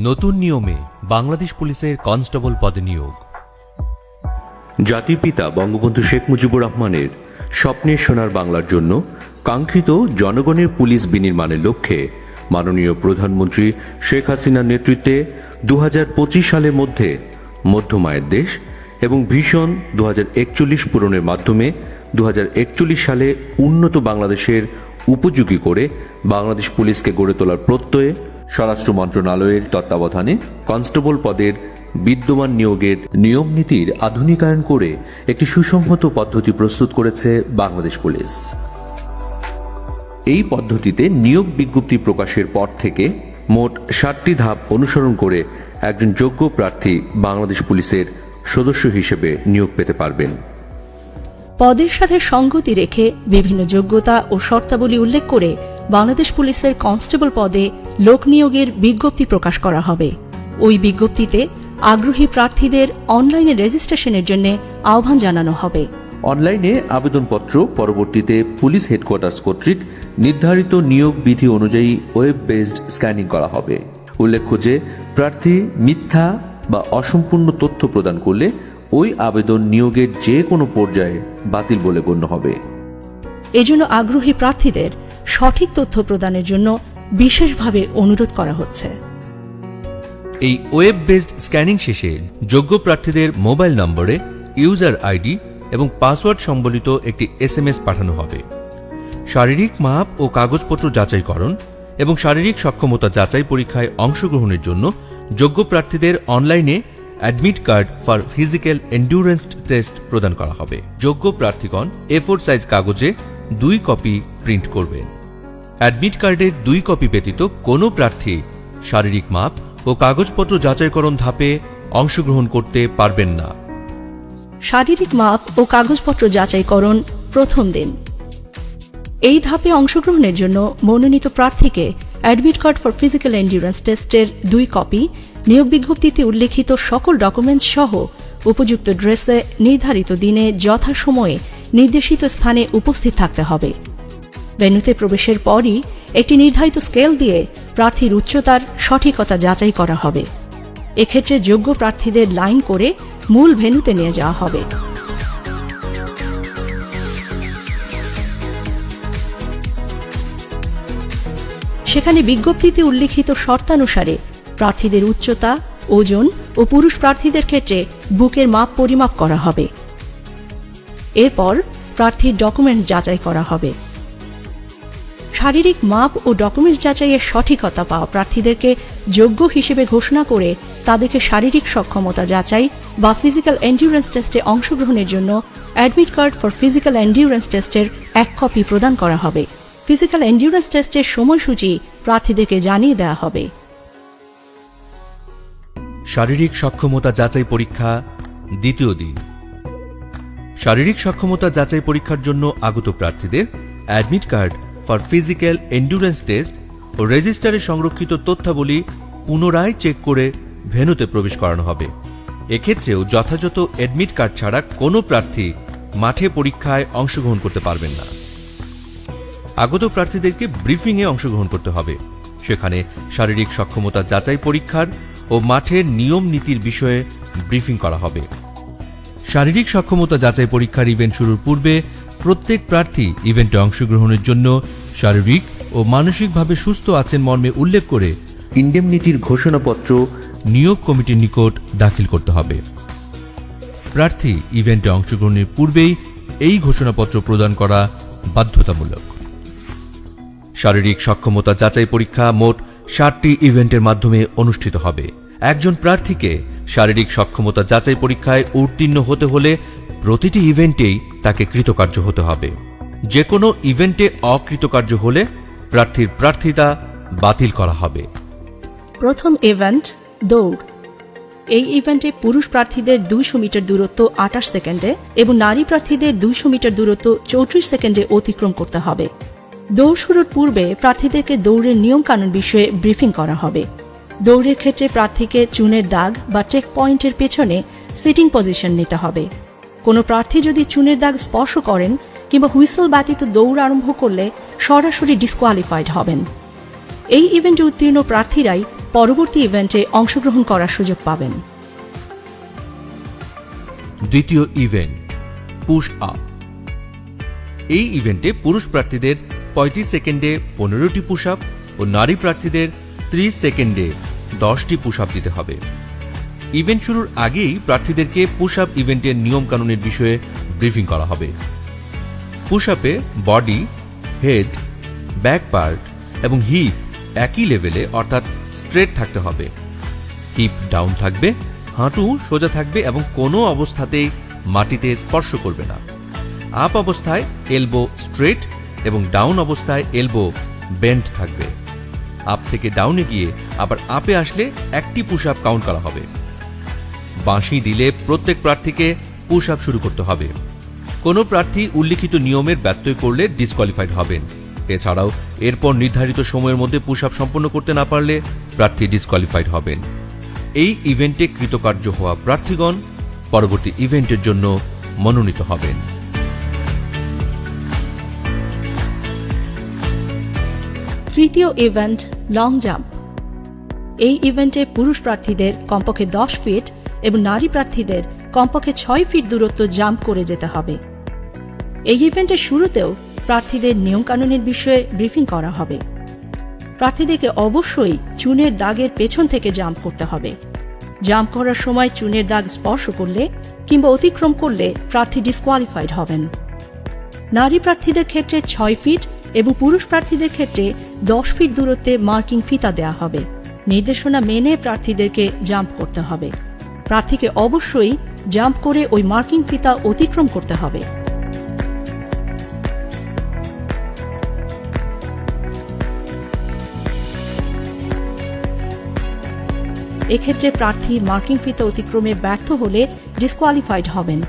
নতুন নিয়মে বাংলাদেশ পুলিশের কনস্টেবল পদে নিয়োগ। জাতির পিতা বঙ্গবন্ধু শেখ মুজিবুর রহমানের স্বপ্নের সোনার বাংলার জন্য কাঙ্ক্ষিত জনগণের পুলিশ বিনির্মাণের লক্ষ্যে মাননীয় প্রধানমন্ত্রী শেখ হাসিনার নেতৃত্বে 2025 সালের মধ্যে মধ্যমায়ের দেশ এবং ভিশন 2041 পূরণের মাধ্যমে 2041 সালে উন্নত বাংলাদেশের উপযোগী করে বাংলাদেশ পুলিশকে গড়ে তোলার প্রত্যয়ে স্বরাষ্ট্র মন্ত্রণালয়ের তত্ত্বাবধানে কনস্টেবল পদের বিদ্যমান নিয়োগের নিয়ম নীতির আধুনিকায়ন করে একটি সুসংহত পদ্ধতি প্রস্তুত করেছে বাংলাদেশ পুলিশ। এই পদ্ধতিতে নিয়োগ বিজ্ঞপ্তি প্রকাশের পর থেকে মোট 7টি ধাপ অনুসরণ করে একজন যোগ্য প্রার্থী বাংলাদেশ পুলিশের সদস্য হিসেবে নিয়োগ পেতে পারবেন। পদের সাথে সঙ্গতি রেখে বিভিন্ন যোগ্যতা ও শর্তাবলী উল্লেখ করে বাংলাদেশ পুলিশের কনস্টেবল পদে লোক নিয়োগের বিজ্ঞপ্তি প্রকাশ করা হবে। ওই বিজ্ঞপ্তিতে আগ্রহী প্রার্থীদের অনলাইনে রেজিস্ট্রেশনের জন্য আহ্বান জানানো হবে। অনলাইনে আবেদনপত্র পরবর্তীতে পুলিশ হেডকোয়ার্টার্স কর্তৃক নির্ধারিত নিয়োগ বিধি অনুযায়ী ওয়েব বেসড স্ক্যানিং করা হবে। উল্লেখ্য যে প্রার্থী মিথ্যা বা অসম্পূর্ণ তথ্য প্রদান করলে ওই আবেদন নিয়োগের যে কোনো পর্যায়ে বাতিল বলে গণ্য হবে। এজন্য আগ্রহী প্রার্থীদের সঠিক তথ্য প্রদানের জন্য বিশেষভাবে অনুরোধ করা হচ্ছে। এই ওয়েব বেসড স্ক্যানিং শেষে যোগ্য প্রার্থীদের মোবাইল নম্বরে ইউজার আইডি এবং পাসওয়ার্ড সম্বলিত একটি SMS পাঠানো হবে। শারীরিক মাপ ও কাগজপত্র যাচাইকরণ এবং শারীরিক সক্ষমতা যাচাই পরীক্ষায় অংশগ্রহণের জন্য যোগ্য প্রার্থীদের অনলাইনে admit card for physical endurance test প্রদান করা হবে। যোগ্য প্রার্থীগণ A4 সাইজ কাগজে 2 কপি প্রিন্ট করবেন। অ্যাডমিট কার্ডের 2 কপি ব্যতীত কোনো প্রার্থী শারীরিক মাপ ও কাগজপত্র যাচাইকরণ ধাপে অংশগ্রহণ করতে পারবেন না। শারীরিক মাপ ও কাগজপত্র যাচাইকরণ প্রথম দিন। এই ধাপে অংশগ্রহণের জন্য মনোনীত প্রার্থীকে admit card for physical endurance টেস্টের 2 কপি, নিয়োগ বিজ্ঞপ্তিতে উল্লেখিত সকল ডকুমেন্টস সহ উপযুক্ত ড্রেসে নির্ধারিত দিনে যথাসময়ে নির্দেশিত স্থানে উপস্থিত থাকতে হবে। ভেন্যুতে প্রবেশের পরই একটি নির্ধারিত স্কেল দিয়ে প্রার্থীর উচ্চতার সঠিকতা যাচাই করা হবে। এক্ষেত্রে যোগ্য প্রার্থীদের লাইন করে মূল ভেন্যুতে নিয়ে যাওয়া হবে। সেখানে বিজ্ঞপ্তিতে উল্লেখিত শর্তানুসারে প্রার্থীদের উচ্চতা, ওজন ও পুরুষ প্রার্থীদের ক্ষেত্রে বুকের মাপ পরিমাপ করা হবে। এরপর প্রার্থীর ডকুমেন্ট যাচাই করা হবে। শারীরিক মাপ ও ডকুমেন্টস যাচাইয়ের সঠিকতা পাওয়া প্রার্থীদেরকে যোগ্য হিসেবে ঘোষণা করে তাদেরকে শারীরিক সক্ষমতা যাচাই বা ফিজিক্যাল এন্ডিউরেন্স টেস্টে অংশগ্রহণের জন্য admit card for physical endurance টেস্টের 1 কপি প্রদান করা হবে। ফিজিক্যাল এন্ডিউরেন্স টেস্টের সময়সূচি প্রার্থীদেরকে জানিয়ে দেওয়া হবে। শারীরিক সক্ষমতা যাচাই পরীক্ষা দ্বিতীয় দিন। শারীরিক সক্ষমতা যাচাই পরীক্ষার জন্য আগত প্রার্থীদের admit card for physical endurance test ও রেজিস্টারে সংরক্ষিত তথ্যাবলী পুনরায় চেক করে ভেন্যুতে প্রবেশ করানো হবে। এক্ষেত্রেও যথাযথ অ্যাডমিট কার্ড ছাড়া কোনো প্রার্থী মাঠে পরীক্ষায় অংশগ্রহণ করতে পারবেন না। আগত প্রার্থীদেরকে ব্রিফিংয়ে অংশগ্রহণ করতে হবে। সেখানে শারীরিক সক্ষমতা যাচাই পরীক্ষার ও মাঠের নিয়ম নীতির বিষয়ে ব্রিফিং করা হবে। শারীরিক সক্ষমতা যাচাই পরীক্ষার ইভেন্ট শুরুর পূর্বে প্রত্যেক প্রার্থী ইভেন্টে অংশগ্রহণের জন্য শারীরিক ও মানসিকভাবে সুস্থ আছেন মর্মে উল্লেখ করে ইন্ডেমনিটির ঘোষণাপত্র নিয়োগ কমিটির নিকট দাখিল করতে হবে। প্রার্থী ইভেন্টে অংশগ্রহণের পূর্বেই এই ঘোষণাপত্র প্রদান করা বাধ্যতামূলক। শারীরিক সক্ষমতা যাচাই পরীক্ষা মোট 7টি ইভেন্টের মাধ্যমে অনুষ্ঠিত হবে। একজন প্রার্থীকে শারীরিক সক্ষমতা যাচাই পরীক্ষায় উত্তীর্ণ হতে হলে প্রতিটি ইভেন্টেই তাকে কৃতকার্য হতে হবে। যে কোনো ইভেন্টে অকৃতকার্য হলে প্রার্থীর প্রার্থিতা বাতিল করা হবে। প্রথম ইভেন্ট দৌড়। এই ইভেন্টে পুরুষ প্রার্থীদের 200 মিটার দূরত্ব 28 সেকেন্ডে এবং নারী প্রার্থীদের 200 মিটার দূরত্ব 34 সেকেন্ডে অতিক্রম করতে হবে। দৌড় শুরুর পূর্বে প্রার্থীদেরকে দৌড়ের নিয়মকানুন বিষয়ে ব্রিফিং করা হবে। দৌড়ের ক্ষেত্রে প্রার্থীকে চুনের দাগ বা চেক পয়েন্টের পেছনে সিটিং পজিশন নিতে হবে। কোনো প্রার্থী যদি চুনের দাগ স্পর্শ করেন কিংবা হুইসেল ব্যতীত দৌড় আরম্ভ করলে সরাসরি ডিসকোয়ালিফাইড হবেন। এই ইভেন্টে উত্তীর্ণ প্রার্থীরাই পরবর্তী ইভেন্টে অংশগ্রহণ করার সুযোগ পাবেন। দ্বিতীয় ইভেন্ট পুশ আপ। এই ইভেন্টে পুরুষ প্রার্থীদের 35 সেকেন্ডে 15টি পুশ আপ ও নারী প্রার্থীদের 30 সেকেন্ডে 10টি পুশ আপ দিতে হবে। ইভেন্ট শুরুর আগেই প্রার্থীদেরকে পুশ আপ ইভেন্টের নিয়মকানুনের বিষয়ে ব্রিফিং করা হবে। পুশ আপে বডি, হেড, ব্যাক পার্ট এবং হিপ একই লেভেলে অর্থাৎ স্ট্রেট থাকতে হবে। হিপ ডাউন থাকবে, হাঁটু সোজা থাকবে এবং কোনো অবস্থাতেই মাটিতে স্পর্শ করবে না। আপ অবস্থায় এলবো স্ট্রেট এবং ডাউন অবস্থায় এলবো বেন্ড থাকবে। আপ থেকে ডাউনে গিয়ে আবার আপে আসলে একটি পুশ আপ কাউন্ট করা হবে। বাঁশি দিলে প্রত্যেক প্রার্থীকে পুশ আপ শুরু করতে হবে। কোনো প্রার্থী উল্লিখিত নিয়মের ব্যত্যয় করলে ডিসকোয়ালিফাইড হবেন। এছাড়াও এরপর নির্ধারিত সময়ের মধ্যে পুশ আপ সম্পন্ন করতে না পারলে প্রার্থী ডিসকোয়ালিফাইড হবেন। এই ইভেন্টে কৃতকার্য হওয়া প্রার্থীগণ পরবর্তী ইভেন্টের জন্য মনোনীত হবেন। তৃতীয় ইভেন্ট লং জাম্প। এই ইভেন্টে পুরুষ প্রার্থীদের কমপক্ষে 10 ফিট এবং নারী প্রার্থীদের কমপক্ষে 6 ফিট দূরত্ব জাম্প করে যেতে হবে। এই ইভেন্টের শুরুতেও প্রার্থীদের নিয়মকানুনের বিষয়ে ব্রিফিং করা হবে। প্রার্থীদেরকে অবশ্যই চুনের দাগের পেছন থেকে জাম্প করতে হবে। জাম্প করার সময় চুনের দাগ স্পর্শ করলে কিংবা অতিক্রম করলে প্রার্থী ডিসকোয়ালিফাইড হবেন। নারী প্রার্থীদের ক্ষেত্রে 6 ফিট এবং পুরুষ প্রার্থীদের ক্ষেত্রে 10 ফিট দূরত্বে মার্কিং ফিতা দেওয়া হবে। নির্দেশনা মেনে প্রার্থীদেরকে জাম্প করতে হবে। প্রার্থীকে অবশ্যই জাম্প করে ওই মার্কিং ফিতা অতিক্রম করতে হবে। এক্ষেত্রে প্রার্থী মার্কিং ফিতা অতিক্রমে ব্যর্থ হলে ডিসকোয়ালিফাইড হবেন।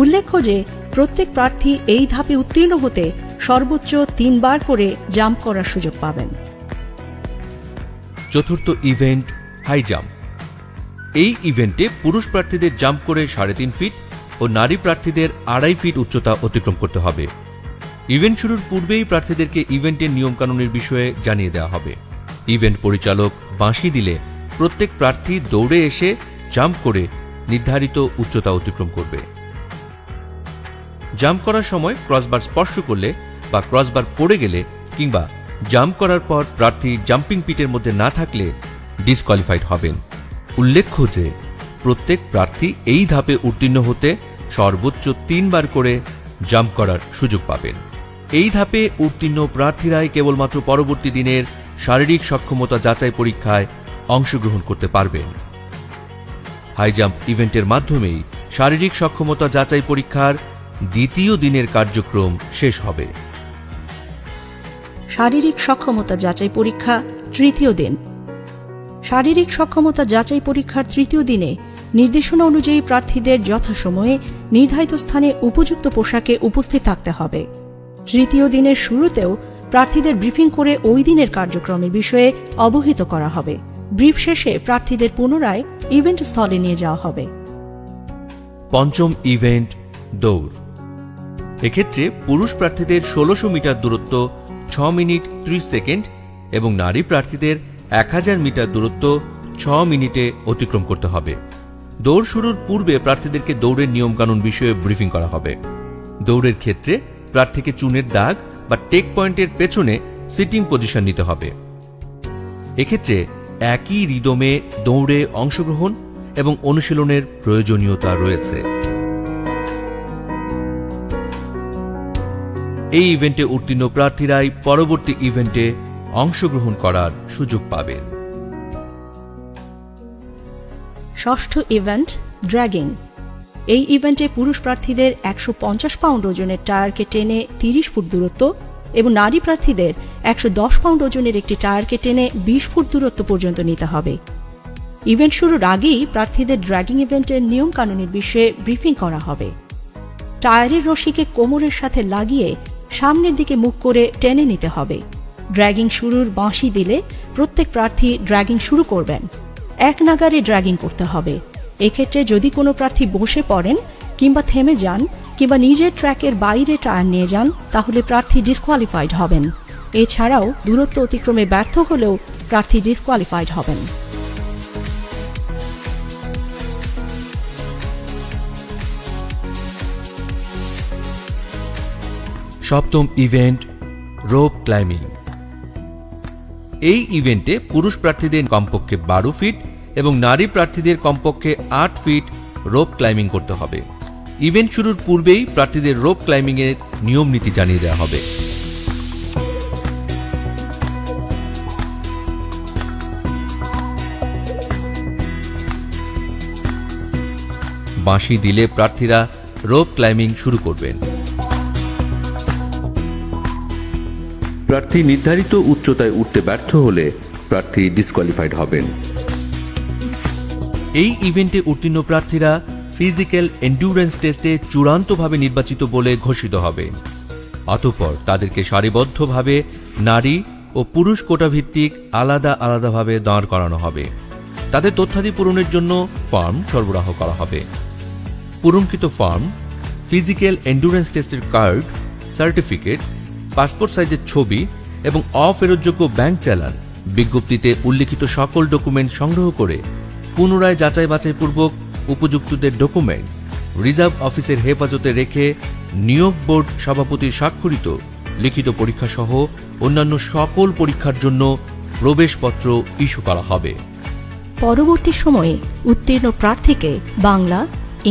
উল্লেখ্য যে প্রত্যেক প্রার্থী এই ধাপে উত্তীর্ণ হতে সর্বোচ্চ 3 বার করে জাম্প করার সুযোগ পাবেন। চতুর্থ ইভেন্ট হাই জাম্প। এই ইভেন্টে পুরুষ প্রার্থীদের জাম্প করে 3.5 ফিট ও নারী প্রার্থীদের 2.5 ফিট উচ্চতা অতিক্রম করতে হবে। ইভেন্ট শুরুর পূর্বেই প্রার্থীদেরকে ইভেন্টের নিয়মকানুনের বিষয়ে জানিয়ে দেওয়া হবে। ইভেন্ট পরিচালক বাঁশি দিলে প্রত্যেক প্রার্থী দৌড়ে এসে জাম্প করে নির্ধারিত উচ্চতা অতিক্রম করবে। জাম্প করার সময় ক্রসবার স্পর্শ করলে বা ক্রসবার পড়ে গেলে কিংবা জাম্প করার পর প্রার্থী জাম্পিং পিটের মধ্যে না থাকলে ডিসকোয়ালিফাইড হবেন। উল্লেখ্য যে প্রত্যেক প্রার্থী এই ধাপে উত্তীর্ণ হতে সর্বোচ্চ 3 বার করে জাম্প করার সুযোগ পাবেন। এই ধাপে উত্তীর্ণ প্রার্থীরাই কেবলমাত্র পরবর্তী দিনের শারীরিক সক্ষমতা যাচাই পরীক্ষায় অংশগ্রহণ করতে পারবেন। হাই জাম্প ইভেন্টের মাধ্যমেই শারীরিক সক্ষমতা যাচাই পরীক্ষার দ্বিতীয় দিনের কার্যক্রম শেষ হবে। শারীরিক সক্ষমতা যাচাই পরীক্ষা তৃতীয় দিন। শারীরিক সক্ষমতা যাচাই পরীক্ষার তৃতীয় দিনে নির্দেশনা অনুযায়ী প্রার্থীদের যথাসময়ে নির্ধারিত স্থানে উপযুক্ত পোশাকে উপস্থিত থাকতে হবে। তৃতীয় দিনের শুরুতেও প্রার্থীদের ব্রিফিং করে ওই দিনের কার্যক্রমের বিষয়ে অবহিত করা হবে। ব্রিফ শেষে প্রার্থীদের পুনরায় ইভেন্ট স্থলে নিয়ে যাওয়া হবে। পঞ্চম ইভেন্ট দৌড়। এক্ষেত্রে পুরুষ প্রার্থীদের 1600 মিটার দূরত্ব 6 মিনিট 30 সেকেন্ড এবং নারী প্রার্থীদের 1000 মিটার দূরত্ব 6 মিনিটে অতিক্রম করতে হবে। দৌড় শুরুর পূর্বে প্রার্থীদেরকে দৌড়ের নিয়মকানুন বিষয়ে ব্রিফিং করা হবে। দৌড়ের ক্ষেত্রে প্রার্থীকে চুনের দাগ বা টেক পয়েন্টের পেছনে সিটিং পজিশন নিতে হবে। এক্ষেত্রে একই রিদমে দৌড়ে অংশগ্রহণ এবং অনুশীলনের প্রয়োজনীয়তা রয়েছে। এই ইভেন্টে উত্তীর্ণ প্রার্থীরাই পরবর্তী ইভেন্টে অংশগ্রহণ করার সুযোগ পাবেন। ষষ্ঠ ইভেন্ট ড্র্যাগিং। এই ইভেন্টে পুরুষ প্রার্থীদের 150 পাউন্ড ওজনের টায়ারকে টেনে 30 ফুট দূরত্ব এবং নারী প্রার্থীদের 110 পাউন্ড ওজনের একটি টায়ারকে টেনে 20 ফুট দূরত্ব পর্যন্ত নিতে হবে। ইভেন্ট শুরুর আগেই প্রার্থীদের ড্র্যাগিং ইভেন্টের নিয়ম কানুনের বিষয়ে ব্রিফিং করা হবে। টায়ারের রশিকে কোমরের সাথে লাগিয়ে সামনের দিকে মুখ করে টেনে নিতে হবে। ড্র্যাগিং শুরুর বাঁশি দিলে প্রত্যেক প্রার্থী ড্র্যাগিং শুরু করবেন। এক নাগারে ড্র্যাগিং করতে হবে। এক্ষেত্রে যদি কোনো প্রার্থী বসে পড়েন কিংবা থেমে যান কিংবা নিজের ট্র্যাকের বাইরে টায়ার নিয়ে যান তাহলে প্রার্থী ডিসকোয়ালিফাইড হবেন। এছাড়াও দূরত্ব অতিক্রমে ব্যর্থ হলেও প্রার্থী ডিসকোয়ালিফাইড হবেন। সপ্তম ইভেন্ট রোপ ক্লাইম্বিং। এই ইভেন্টে পুরুষ প্রার্থীদের কমপক্ষে 12 ফিট এবং নারী প্রার্থীদের কমপক্ষে 8 ফিট রোপ ক্লাইম্বিং করতে হবে। ইভেন্ট শুরুর পূর্বেই প্রার্থীদের রোপ ক্লাইম্বিং এর নিয়ম নীতি জানিয়ে দেওয়া হবে। বাঁশি দিলে প্রার্থীরা রোপ ক্লাইম্বিং শুরু করবেন। প্রার্থী নির্ধারিত উচ্চতায় উঠতে ব্যর্থ হলে প্রার্থী ডিসকোয়ালিফাইড হবেন। এই ইভেন্টে উত্তীর্ণ প্রার্থীরা ফিজিক্যাল এন্ডুরেন্স টেস্টে চূড়ান্তভাবে নির্বাচিত বলে ঘোষিত হবে। অতঃপর তাদেরকে সারিবদ্ধভাবে নারী ও পুরুষ কোটা ভিত্তিক আলাদা আলাদাভাবে দাঁড় করানো হবে। তাদের তথ্যাদি পূরণের জন্য ফর্ম সরবরাহ করা হবে। পূরণকৃত ফর্ম, ফিজিক্যাল এন্ডুরেন্স টেস্টের কার্ড, সার্টিফিকেট, পাসপোর্ট সাইজের ছবি এবং অফেরতযোগ্য ব্যাংক চালান, বিজ্ঞপ্তিতে উল্লিখিত সকল ডকুমেন্ট সংগ্রহ করে পুনরায় যাচাই বাছাইপূর্বক উপযুক্তদের ডকুমেন্টস রিজার্ভ অফিসের হেফাজতে রেখে নিয়োগ বোর্ড সভাপতির স্বাক্ষরিত লিখিত পরীক্ষা সহ অন্যান্য সকল পরীক্ষার জন্য প্রবেশপত্র ইস্যু করা হবে। পরবর্তী সময়ে উত্তীর্ণ প্রার্থীকে বাংলা,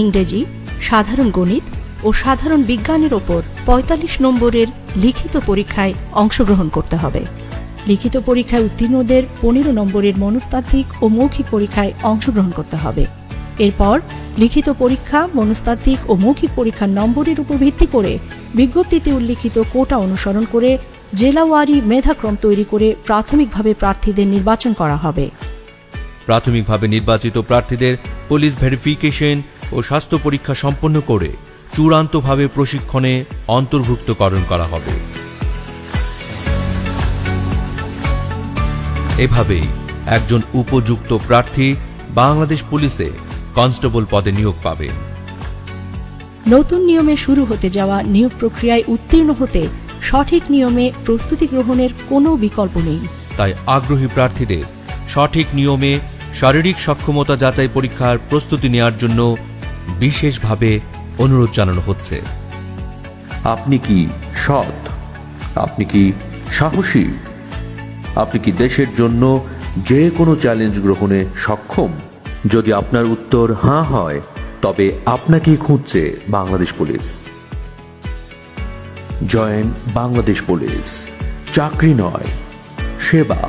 ইংরেজি, সাধারণ গণিত ও সাধারণ বিজ্ঞানের ওপর 45 নম্বরের লিখিত পরীক্ষায় অংশগ্রহণ করতে হবে। লিখিত পরীক্ষায় উত্তীর্ণদের 15 নম্বরের মনস্তাত্ত্বিক ও মৌখিক পরীক্ষায় অংশগ্রহণ করতে হবে। এরপর লিখিত পরীক্ষা, মনস্তাত্ত্বিক ও মৌখিক পরীক্ষার নম্বরের উপর ভিত্তি করে বিজ্ঞপ্তিতে উল্লিখিত কোটা অনুসরণ করে জেলাওয়ারি মেধাক্রম তৈরি করে প্রাথমিকভাবে প্রার্থীদের নির্বাচন করা হবে। প্রাথমিকভাবে নির্বাচিত প্রার্থীদের পুলিশ ভেরিফিকেশন ও স্বাস্থ্য পরীক্ষা সম্পন্ন করে চূড়ান্তভাবে প্রশিক্ষণে অন্তর্ভুক্তকরণ করা হবে। এভাবেই একজন উপযুক্ত প্রার্থী বাংলাদেশ পুলিশে কনস্টেবল পদে নিয়োগ পাবেন। নতুন নিয়মে শুরু হতে যাওয়া নিয়োগ প্রক্রিয়ায় উত্তীর্ণ হতে সঠিক নিয়মে প্রস্তুতি গ্রহণের কোনো বিকল্প নেই। তাই আগ্রহী প্রার্থীদের সঠিক নিয়মে শারীরিক সক্ষমতা যাচাই পরীক্ষার প্রস্তুতি নেওয়ার জন্য বিশেষভাবে অনুরোধ জানানো হচ্ছে। আপনি কি সৎ? আপনি কি সাহসী? আপনি কি দেশের জন্য যে কোনো চ্যালেঞ্জ গ্রহণে সক্ষম? যদি আপনার উত্তর হ্যাঁ হয়, তবে আপনাকেই খুঁজছে Bangladesh police. Join Bangladesh police. চাকরি নয়, সেবা।